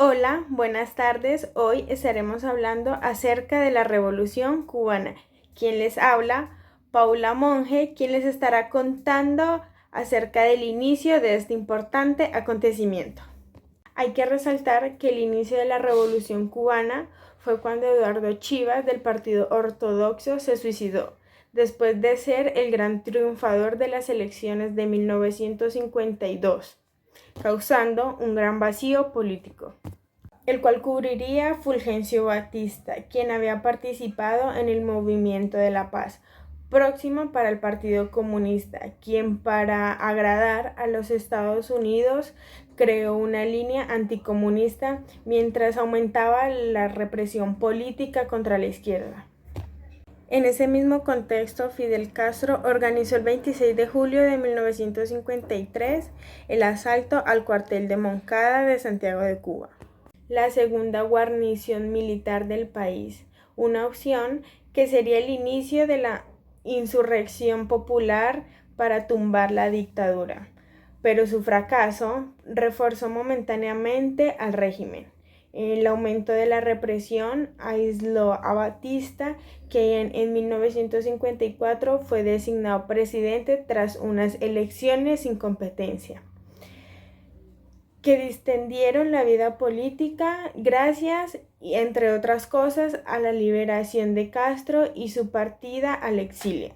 Hola, buenas tardes. Hoy estaremos hablando acerca de la Revolución Cubana. Quien les habla, Paula Monge, quien les estará contando acerca del inicio de este importante acontecimiento. Hay que resaltar que el inicio de la Revolución Cubana fue cuando Eduardo Chivas del Partido Ortodoxo se suicidó, después de ser el gran triunfador de las elecciones de 1952, causando un gran vacío político, el cual cubriría Fulgencio Batista, quien había participado en el Movimiento de la Paz, próximo para el Partido Comunista, quien para agradar a los Estados Unidos creó una línea anticomunista mientras aumentaba la represión política contra la izquierda. En ese mismo contexto, Fidel Castro organizó el 26 de julio de 1953 el asalto al cuartel de Moncada de Santiago de Cuba, la segunda guarnición militar del país, una opción que sería el inicio de la insurrección popular para tumbar la dictadura, pero su fracaso reforzó momentáneamente al régimen. El aumento de la represión aisló a Batista, quien en 1954 fue designado presidente tras unas elecciones sin competencia, que distendieron la vida política gracias, entre otras cosas, a la liberación de Castro y su partida al exilio.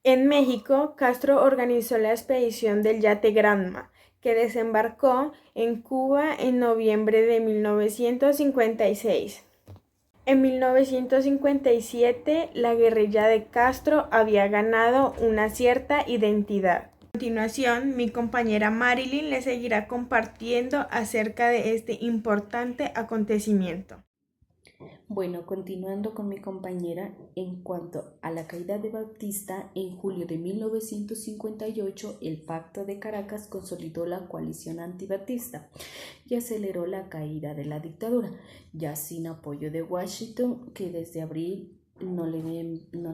En México, Castro organizó la expedición del yate Granma, que desembarcó en Cuba en noviembre de 1956. En 1957, la guerrilla de Castro había ganado una cierta identidad. A continuación, mi compañera Marilyn le seguirá compartiendo acerca de este importante acontecimiento. Bueno, continuando con mi compañera, en cuanto a la caída de Batista, en julio de 1958, el Pacto de Caracas consolidó la coalición antibatista y aceleró la caída de la dictadura, ya sin apoyo de Washington, que desde abril no le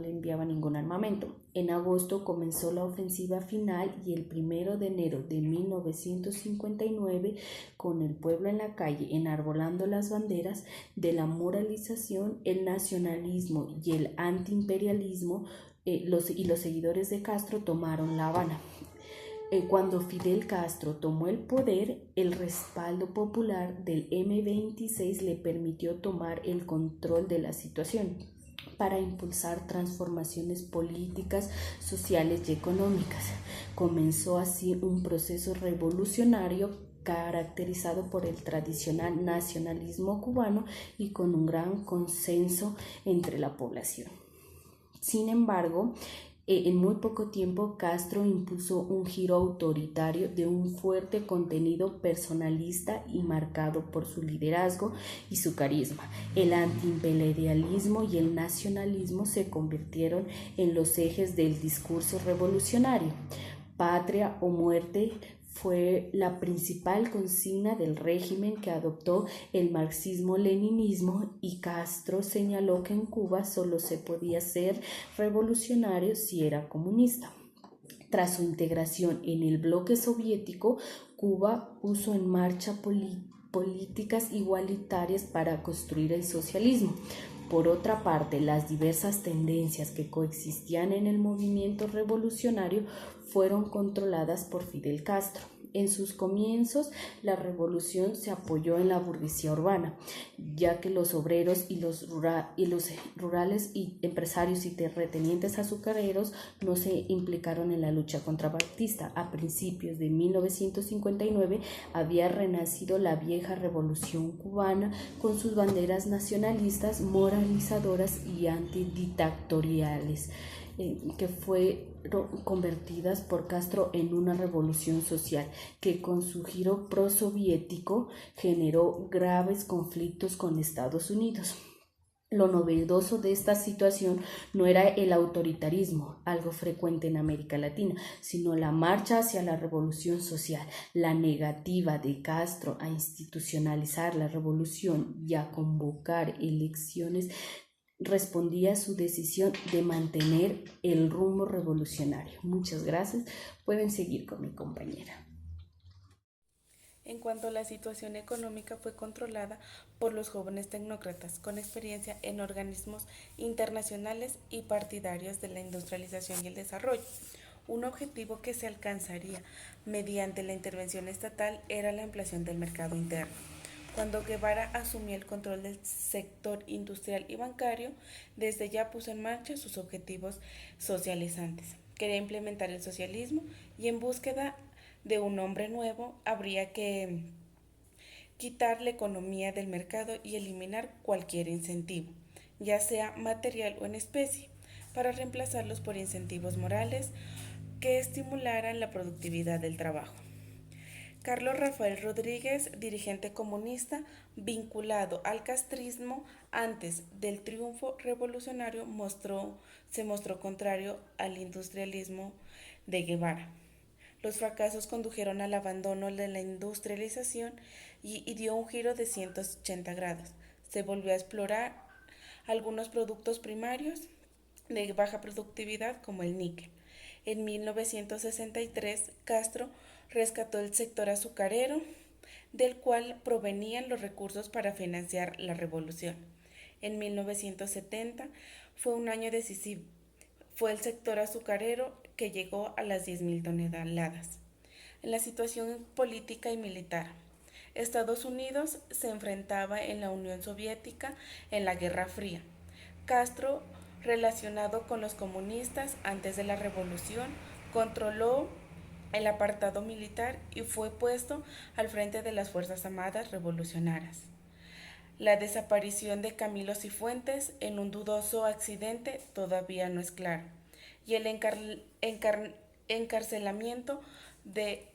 enviaba ningún armamento. En agosto comenzó la ofensiva final y el 1 de enero de 1959, con el pueblo en la calle enarbolando las banderas de la moralización, el nacionalismo y el antiimperialismo, los seguidores de Castro tomaron La Habana. Cuando Fidel Castro tomó el poder, el respaldo popular del M-26 le permitió tomar el control de la situación para impulsar transformaciones políticas, sociales y económicas. Comenzó así un proceso revolucionario caracterizado por el tradicional nacionalismo cubano y con un gran consenso entre la población. Sin embargo, en muy poco tiempo Castro impuso un giro autoritario de un fuerte contenido personalista y marcado por su liderazgo y su carisma. El antiimperialismo y el nacionalismo se convirtieron en los ejes del discurso revolucionario. Patria o muerte fue la principal consigna del régimen que adoptó el marxismo-leninismo, y Castro señaló que en Cuba solo se podía ser revolucionario si era comunista. Tras su integración en el bloque soviético, Cuba puso en marcha políticas igualitarias para construir el socialismo. Por otra parte, las diversas tendencias que coexistían en el movimiento revolucionario fueron controladas por Fidel Castro. En sus comienzos, la revolución se apoyó en la burguesía urbana, ya que los obreros y los rurales y empresarios y terratenientes azucareros no se implicaron en la lucha contra Batista. A principios de 1959 había renacido la vieja revolución cubana con sus banderas nacionalistas, moralizadoras y antidictatoriales, que fueron convertidas por Castro en una revolución social que, con su giro prosoviético, generó graves conflictos con Estados Unidos. Lo novedoso de esta situación no era el autoritarismo, algo frecuente en América Latina, sino la marcha hacia la revolución social. La negativa de Castro a institucionalizar la revolución y a convocar elecciones respondía a su decisión de mantener el rumbo revolucionario. Muchas gracias. Pueden seguir con mi compañera. En cuanto a la situación económica, fue controlada por los jóvenes tecnócratas con experiencia en organismos internacionales y partidarios de la industrialización y el desarrollo. Un objetivo que se alcanzaría mediante la intervención estatal era la ampliación del mercado interno. Cuando Guevara asumió el control del sector industrial y bancario, desde ya puso en marcha sus objetivos socializantes. Quería implementar el socialismo y en búsqueda de un hombre nuevo habría que quitar la economía del mercado y eliminar cualquier incentivo, ya sea material o en especie, para reemplazarlos por incentivos morales que estimularan la productividad del trabajo. Carlos Rafael Rodríguez, dirigente comunista vinculado al castrismo antes del triunfo revolucionario, se mostró contrario al industrialismo de Guevara. Los fracasos condujeron al abandono de la industrialización y dio un giro de 180 grados. Se volvió a explorar algunos productos primarios de baja productividad como el níquel. En 1963, Castro rescató el sector azucarero, del cual provenían los recursos para financiar la revolución. En 1970 fue un año decisivo. Fue el sector azucarero que llegó a las 10.000 toneladas. En la situación política y militar, Estados Unidos se enfrentaba en la Unión Soviética en la Guerra Fría. Castro, relacionado con los comunistas antes de la revolución, controló el apartado militar y fue puesto al frente de las Fuerzas Armadas Revolucionarias. La desaparición de Camilo Cifuentes en un dudoso accidente todavía no es claro, y el encarcelamiento de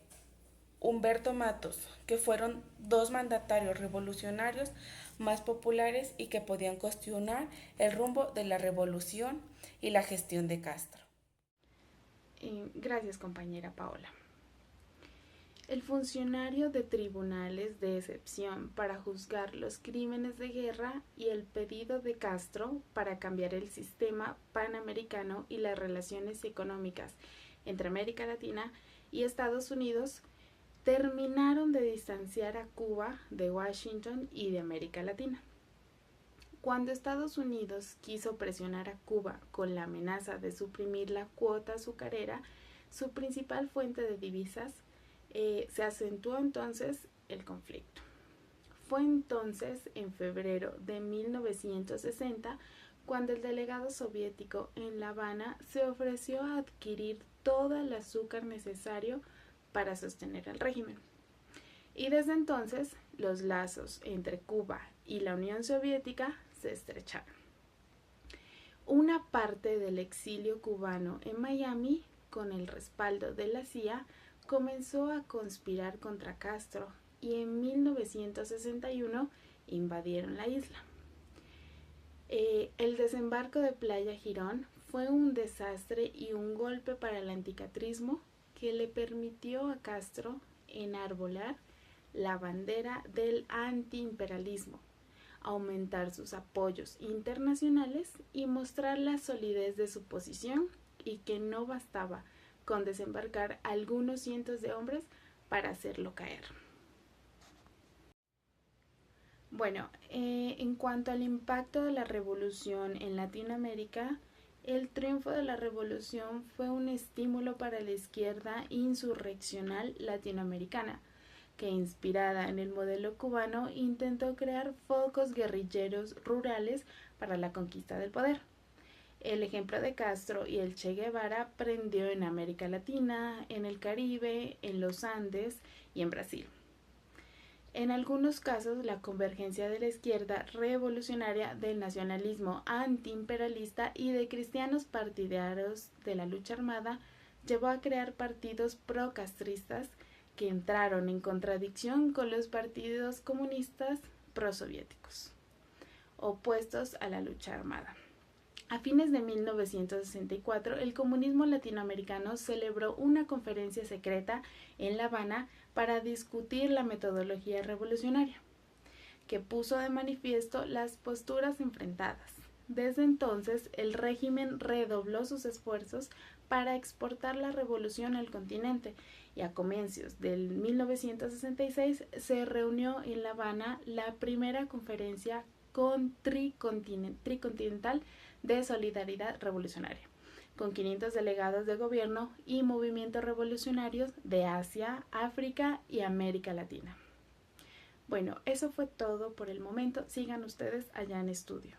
Humberto Matos, que fueron dos mandatarios revolucionarios más populares y que podían cuestionar el rumbo de la revolución y la gestión de Castro. Gracias, compañera Paola. El funcionario de tribunales de excepción para juzgar los crímenes de guerra y el pedido de Castro para cambiar el sistema panamericano y las relaciones económicas entre América Latina y Estados Unidos terminaron de distanciar a Cuba de Washington y de América Latina. Cuando Estados Unidos quiso presionar a Cuba con la amenaza de suprimir la cuota azucarera, su principal fuente de divisas, se acentuó entonces el conflicto. Fue entonces, en febrero de 1960, cuando el delegado soviético en La Habana se ofreció a adquirir todo el azúcar necesario para sostener al régimen. Y desde entonces, los lazos entre Cuba y la Unión Soviética se estrecharon. Una parte del exilio cubano en Miami, con el respaldo de la CIA, comenzó a conspirar contra Castro y en 1961 invadieron la isla. El desembarco de Playa Girón fue un desastre y un golpe para el anticatrismo que le permitió a Castro enarbolar la bandera del antiimperialismo, aumentar sus apoyos internacionales y mostrar la solidez de su posición y que no bastaba con desembarcar algunos cientos de hombres para hacerlo caer. Bueno, en cuanto al impacto de la revolución en Latinoamérica, el triunfo de la revolución fue un estímulo para la izquierda insurreccional latinoamericana, que inspirada en el modelo cubano intentó crear focos guerrilleros rurales para la conquista del poder. El ejemplo de Castro y el Che Guevara prendió en América Latina, en el Caribe, en los Andes y en Brasil. En algunos casos, la convergencia de la izquierda revolucionaria, del nacionalismo antiimperialista y de cristianos partidarios de la lucha armada llevó a crear partidos procastristas que entraron en contradicción con los partidos comunistas prosoviéticos, opuestos a la lucha armada. A fines de 1964, el comunismo latinoamericano celebró una conferencia secreta en La Habana para discutir la metodología revolucionaria, que puso de manifiesto las posturas enfrentadas. Desde entonces, el régimen redobló sus esfuerzos para exportar la revolución al continente y a comienzos del 1966 se reunió en La Habana la primera conferencia tricontinental de solidaridad revolucionaria, con 500 delegados de gobierno y movimientos revolucionarios de Asia, África y América Latina. Bueno, eso fue todo por el momento. Sigan ustedes allá en estudio.